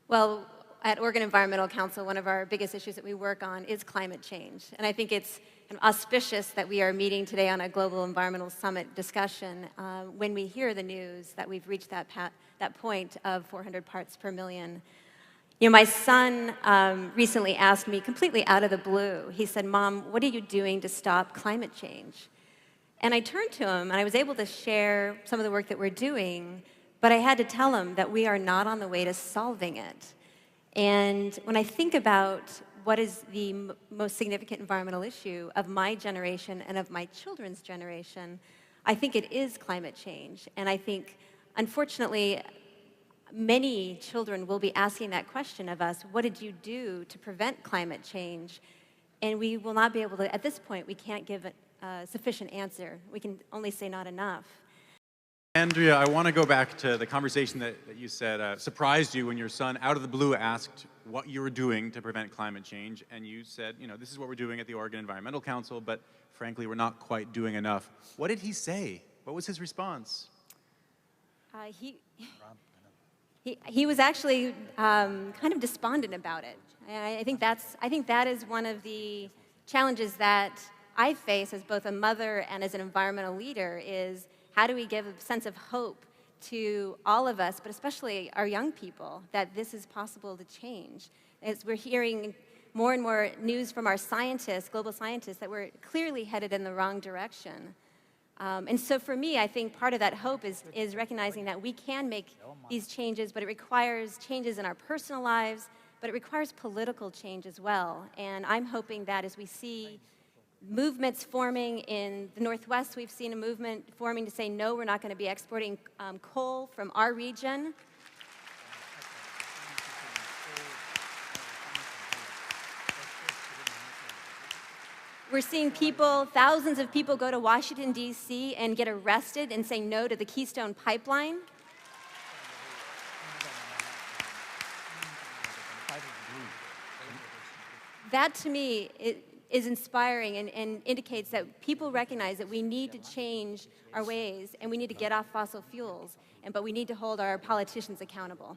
Well, at Oregon Environmental Council, one of our biggest issues that we work on is climate change. And I think it's auspicious that we are meeting today on a global environmental summit discussion when we hear the news that we've reached that point of 400 parts per million. You know, my son recently asked me completely out of the blue, he said, "Mom, what are you doing to stop climate change?" And I turned to him and I was able to share some of the work that we're doing, but I had to tell him that we are not on the way to solving it. And when I think about what is the most significant environmental issue of my generation and of my children's generation, I think it is climate change. And I think, unfortunately, many children will be asking that question of us, what did you do to prevent climate change? And we will not be able to, at this point, we can't give a sufficient answer. We can only say not enough. Andrea, I want to go back to the conversation that you said surprised you when your son, out of the blue, asked what you were doing to prevent climate change, and you said, you know, this is what we're doing at the Oregon Environmental Council, but frankly, we're not quite doing enough. What did he say? What was his response? He was actually kind of despondent about it. And I think that is one of the challenges that I face as both a mother and as an environmental leader is how do we give a sense of hope to all of us, but especially our young people, that this is possible to change? As we're hearing more and more news from our scientists, global scientists, that we're clearly headed in the wrong direction. And so for me, I think part of that hope is recognizing that we can make these changes, but it requires changes in our personal lives, but it requires political change as well. And I'm hoping that as we see movements forming in the Northwest, we've seen a movement forming to say, no, we're not going to be exporting coal from our region. We're seeing people, thousands of people go to Washington, D.C. and get arrested and say no to the Keystone Pipeline. That, to me, is inspiring and indicates that people recognize that we need to change our ways and we need to get off fossil fuels, but we need to hold our politicians accountable.